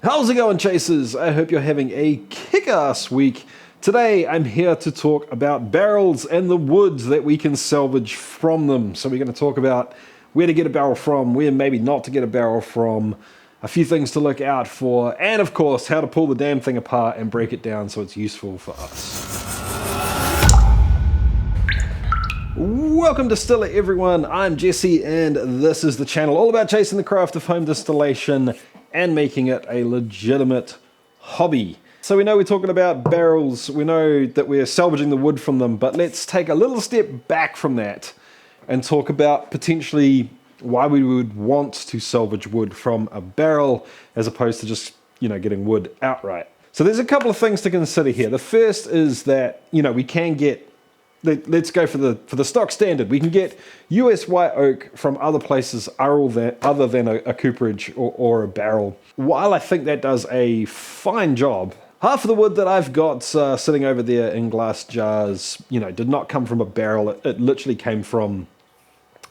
How's it going, chasers? I hope you're having a kick-ass week. Today I'm here to talk about barrels and the woods that we can salvage from them. So we're going to talk about where to get a barrel from, where maybe not to get a barrel from, a few things to look out for, and of course how to pull the damn thing apart and break it down so it's useful for us. Welcome to Distiller, everyone. I'm Jesse and this is the channel all about chasing the craft of home distillation and making it a legitimate hobby. So we know we're talking about barrels, we know that we're salvaging the wood from them, but let's take a little step back from that and talk about potentially why we would want to salvage wood from a barrel as opposed to just, getting wood outright. So there's a couple of things to consider here. The first is that, we can get, let's go for the stock standard. We can get US white oak from other places other than a cooperage or a barrel. While I think that does a fine job, half of the wood that I've got sitting over there in glass jars, did not come from a barrel. It literally came from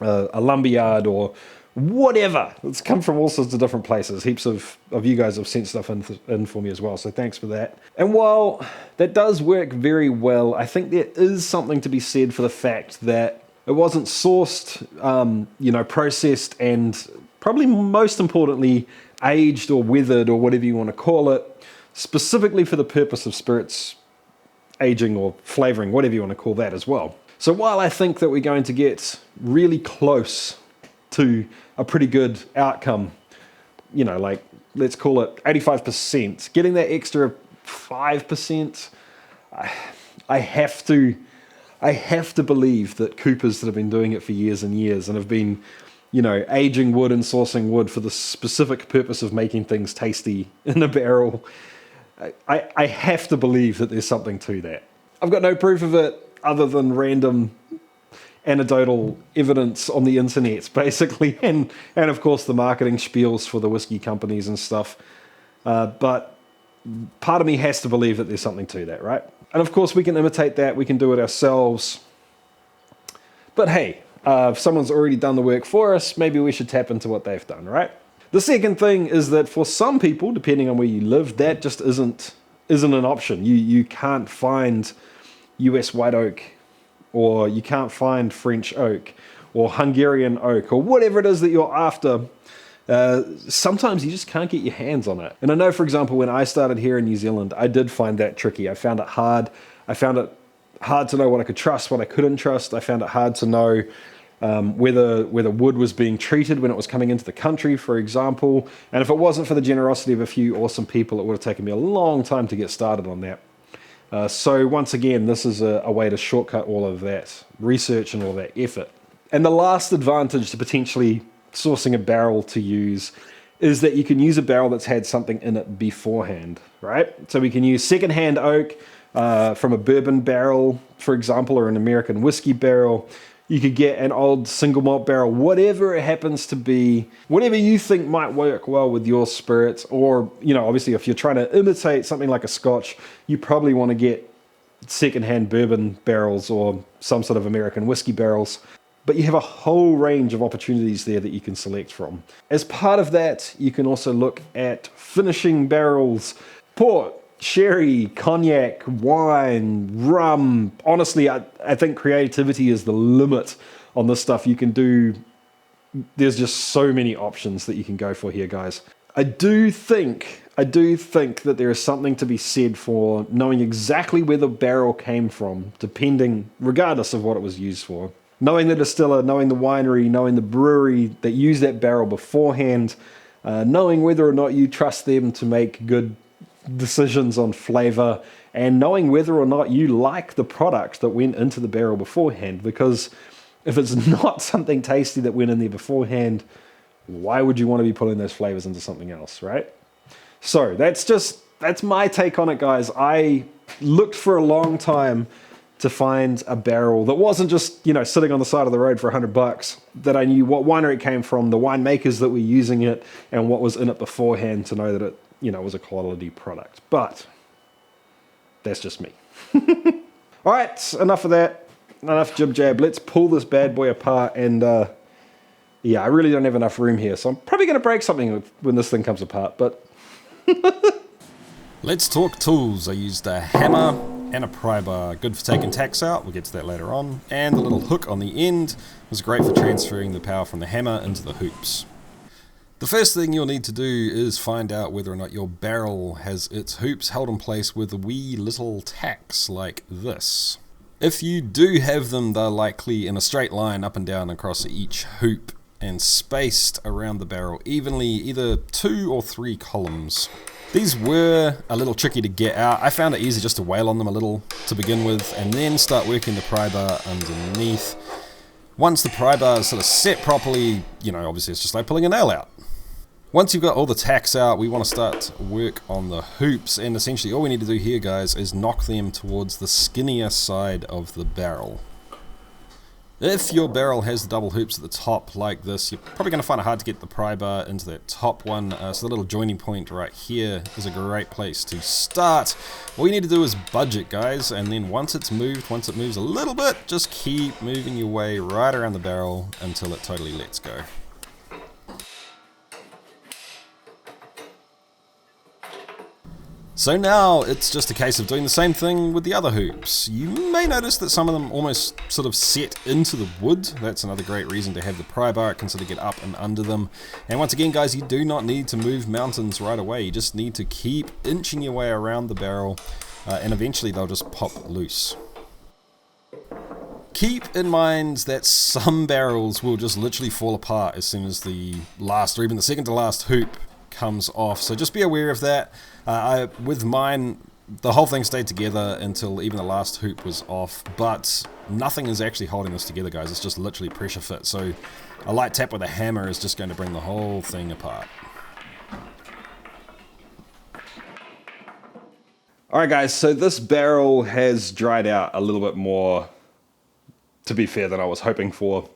a lumberyard or whatever. It's come from all sorts of different places. Heaps of you guys have sent stuff in for me as well, so thanks for that. And while that does work very well, I think there is something to be said for the fact that it wasn't sourced, processed, and probably most importantly, aged or weathered or whatever you want to call it, specifically for the purpose of spirits aging or flavoring, whatever you want to call that as well. So while I think that we're going to get really close to a pretty good outcome, let's call it 85%, getting that extra 5%, I have to believe that coopers that have been doing it for years and years and have been, aging wood and sourcing wood for the specific purpose of making things tasty in a barrel, I have to believe that there's something to that. I've got no proof of it other than random anecdotal evidence on the internet, basically, and of course the marketing spiels for the whiskey companies and stuff. But part of me has to believe that there's something to that, right? And of course we can imitate that, we can do it ourselves. But hey, if someone's already done the work for us, maybe we should tap into what they've done, right? The second thing is that for some people, depending on where you live, that just isn't an option. You can't find US white oak, or you can't find French oak or Hungarian oak or whatever it is that you're after. Sometimes you just can't get your hands on it. And I know, for example, when I started here in New Zealand, I did find that tricky. I found it hard. I found it hard to know what I could trust, what I couldn't trust. I found it hard to know whether wood was being treated when it was coming into the country, for example. And if it wasn't for the generosity of a few awesome people, it would have taken me a long time to get started on that. So once again, this is a way to shortcut all of that research and all that effort. And the last advantage to potentially sourcing a barrel to use is that you can use a barrel that's had something in it beforehand, right? So we can use secondhand oak from a bourbon barrel, for example, or an American whiskey barrel. You could get an old single malt barrel, whatever it happens to be, whatever you think might work well with your spirits. Or, obviously if you're trying to imitate something like a Scotch, you probably want to get secondhand bourbon barrels or some sort of American whiskey barrels. But you have a whole range of opportunities there that you can select from. As part of that, you can also look at finishing barrels, port, sherry, cognac, wine, rum. Honestly, I think creativity is the limit on this stuff. You can do, there's just so many options that you can go for here, guys. I do think that there is something to be said for knowing exactly where the barrel came from, regardless of what it was used for. Knowing the distiller, knowing the winery, knowing the brewery that used that barrel beforehand, knowing whether or not you trust them to make good decisions on flavor, and knowing whether or not you like the product that went into the barrel beforehand. Because if it's not something tasty that went in there beforehand, why would you want to be putting those flavors into something else, right? So that's my take on it, guys. I looked for a long time to find a barrel that wasn't just, sitting on the side of the road for $100, that I knew what winery it came from, the winemakers that were using it, and what was in it beforehand to know that it was a quality product. But that's just me. All right, enough of that. Enough jib jab. Let's pull this bad boy apart. And yeah, I really don't have enough room here, so I'm probably going to break something when this thing comes apart. But Let's talk tools. I used a hammer and a pry bar, good for taking tacks out, we'll get to that later on, and the little hook on the end was great for transferring the power from the hammer into the hoops. The first thing you'll need to do is find out whether or not your barrel has its hoops held in place with wee little tacks like this. If you do have them, they're likely in a straight line up and down across each hoop and spaced around the barrel evenly, either 2 or 3 columns. These were a little tricky to get out. I found it easy just to wail on them a little to begin with and then start working the pry bar underneath. Once the pry bar is sort of set properly, obviously it's just like pulling a nail out. Once you've got all the tacks out, we want to start work on the hoops, and essentially all we need to do here, guys, is knock them towards the skinnier side of the barrel. If your barrel has the double hoops at the top like this, you're probably going to find it hard to get the pry bar into that top one, so the little joining point right here is a great place to start. All you need to do is budge it, guys, and then once it moves a little bit, just keep moving your way right around the barrel until it totally lets go. So now it's just a case of doing the same thing with the other hoops. You may notice that some of them almost sort of set into the wood. That's another great reason to have the pry bar. It can sort of get up and under them. And once again, guys, you do not need to move mountains right away. You just need to keep inching your way around the barrel and eventually they'll just pop loose. Keep in mind that some barrels will just literally fall apart as soon as the last or even the second to last hoop comes off, so just be aware of that. With mine, the whole thing stayed together until even the last hoop was off, but nothing is actually holding this together, guys. It's just literally pressure fit, so a light tap with a hammer is just going to bring the whole thing apart. Alright guys, so this barrel has dried out a little bit more, to be fair, than I was hoping for.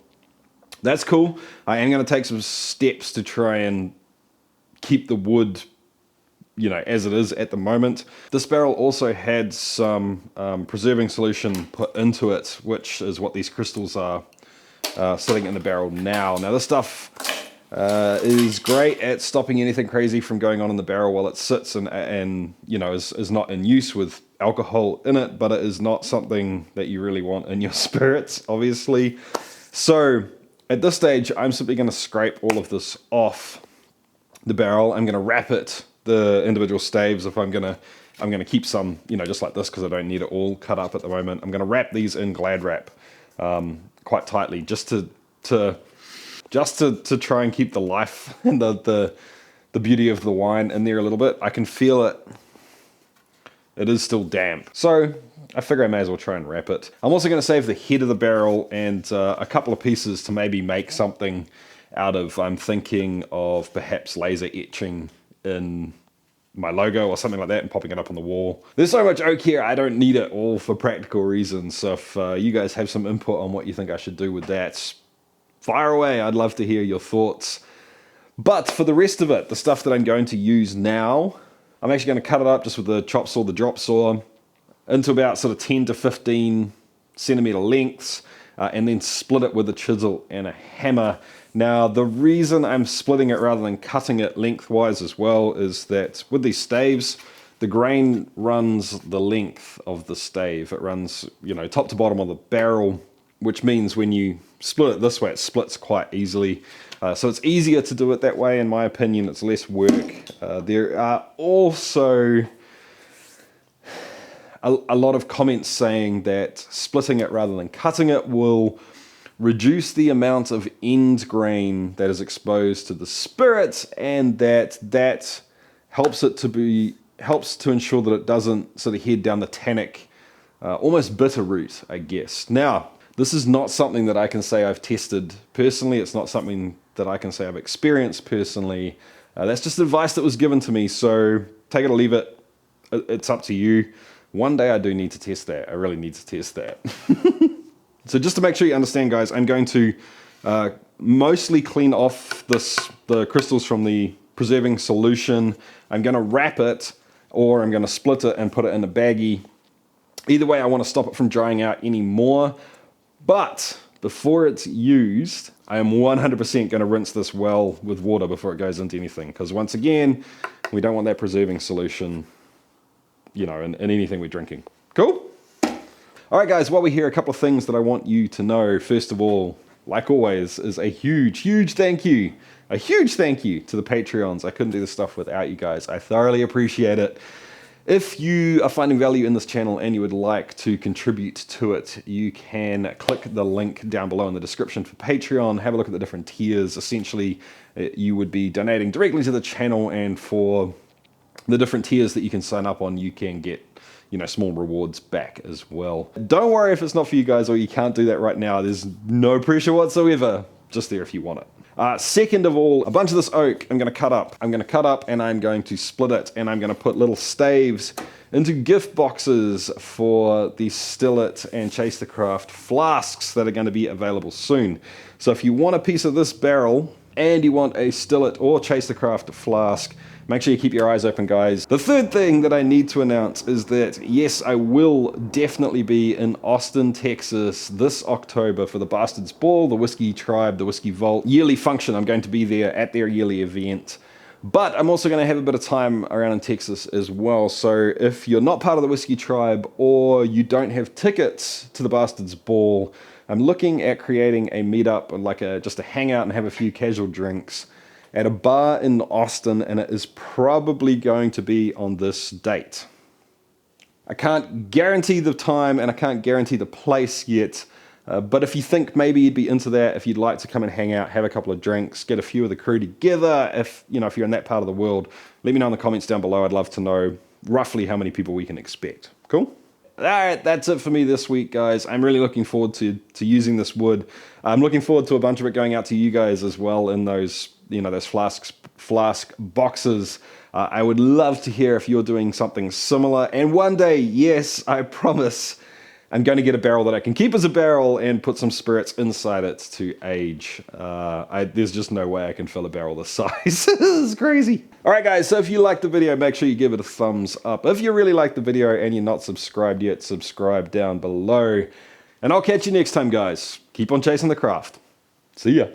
That's cool. I am going to take some steps to try and keep the wood, as it is at the moment. This barrel also had some preserving solution put into it, which is what these crystals are sitting in the barrel now. Now this stuff is great at stopping anything crazy from going on in the barrel while it sits and is not in use with alcohol in it, but it is not something that you really want in your spirits, obviously. So at this stage, I'm simply going to scrape all of this off the barrel. I'm going to wrap it, the individual staves, if I'm going to keep some, just like this, because I don't need it all cut up at the moment. I'm going to wrap these in Glad wrap quite tightly, just to try and keep the life and the beauty of the wine in there a little bit. I can feel it. It is still damp, so I figure I may as well try and wrap it. I'm also going to save the head of the barrel and a couple of pieces to maybe make something out of. I'm thinking of perhaps laser etching in my logo or something like that and popping it up on the wall. There's so much oak here, I don't need it all for practical reasons. So if you guys have some input on what you think I should do with that, fire away. I'd love to hear your thoughts. But for the rest of it, the stuff that I'm going to use now, I'm actually going to cut it up just with the chop saw, the drop saw, into about sort of 10 to 15 centimeter lengths, and then split it with a chisel and a hammer. Now, the reason I'm splitting it rather than cutting it lengthwise as well is that with these staves, the grain runs the length of the stave. It runs, top to bottom of the barrel, which means when you split it this way, it splits quite easily. So it's easier to do it that way, in my opinion. It's less work. There are also a lot of comments saying that splitting it rather than cutting it will reduce the amount of end grain that is exposed to the spirit, and that helps to ensure that it doesn't sort of head down the tannic, almost bitter route, I guess. Now, this is not something that I can say I've tested personally. It's not something that I can say I've experienced personally. That's just advice that was given to me, so take it or leave it. It's up to you. One day I do need to test that. I really need to test that. So just to make sure you understand, guys, I'm going to mostly clean off the crystals from the preserving solution. I'm going to wrap it, or I'm going to split it and put it in a baggie. Either way, I want to stop it from drying out any more. But before it's used, I am 100% going to rinse this well with water before it goes into anything. Because once again, We don't want that preserving solution, you know, in anything we're drinking. Cool? All right, guys, while we're here, a couple of things that I want you to know. First of all, like always, is a huge thank you. A huge thank you to the Patreons. I couldn't do this stuff without you guys. I thoroughly appreciate it. If you are finding value in this channel and you would like to contribute to it, you can click the link down below in the description for Patreon. Have a look at the different tiers. Essentially, you would be donating directly to the channel, and for the different tiers that you can sign up on, you can get, you know, small rewards back as well. Don't worry if it's not for you guys or you can't do that right now. There's no pressure whatsoever. Just there if you want it. Second of all, a bunch of this oak I'm going to cut up. I'm going to cut up and I'm going to split it, and I'm going to put little staves into gift boxes for the Still It and Chase the Craft flasks that are going to be available soon. So if you want a piece of this barrel and you want a Still It or Chase the Craft flask, make sure you keep your eyes open, guys. The third thing that I need to announce is that, yes, I will definitely be in Austin, Texas this October for the Bastards Ball, the Whiskey Tribe, the Whiskey Vault yearly function. I'm going to be there at their yearly event. But I'm also going to have a bit of time around in Texas as well. So if you're not part of the Whiskey Tribe or you don't have tickets to the Bastards Ball, I'm looking at creating a meetup, like just a hangout and have a few casual drinks at a bar in Austin, and it is probably going to be on this date. I can't guarantee the time and I can't guarantee the place yet, but if you think maybe you'd be into that, if you'd like to come and hang out, have a couple of drinks, get a few of the crew together, if you're in that part of the world, let me know in the comments down below. I'd love to know roughly how many people we can expect. Cool? All right, that's it for me this week, guys. I'm really looking forward to using this wood. I'm looking forward to a bunch of it going out to you guys as well in those, those flask boxes. I would love to hear if you're doing something similar. And one day, yes, I promise, I'm going to get a barrel that I can keep as a barrel and put some spirits inside it to age. There's just no way I can fill a barrel this size. This is crazy. All right, guys, so if you liked the video, make sure you give it a thumbs up. If you really liked the video and you're not subscribed yet, subscribe down below. And I'll catch you next time, guys. Keep on chasing the craft. See ya.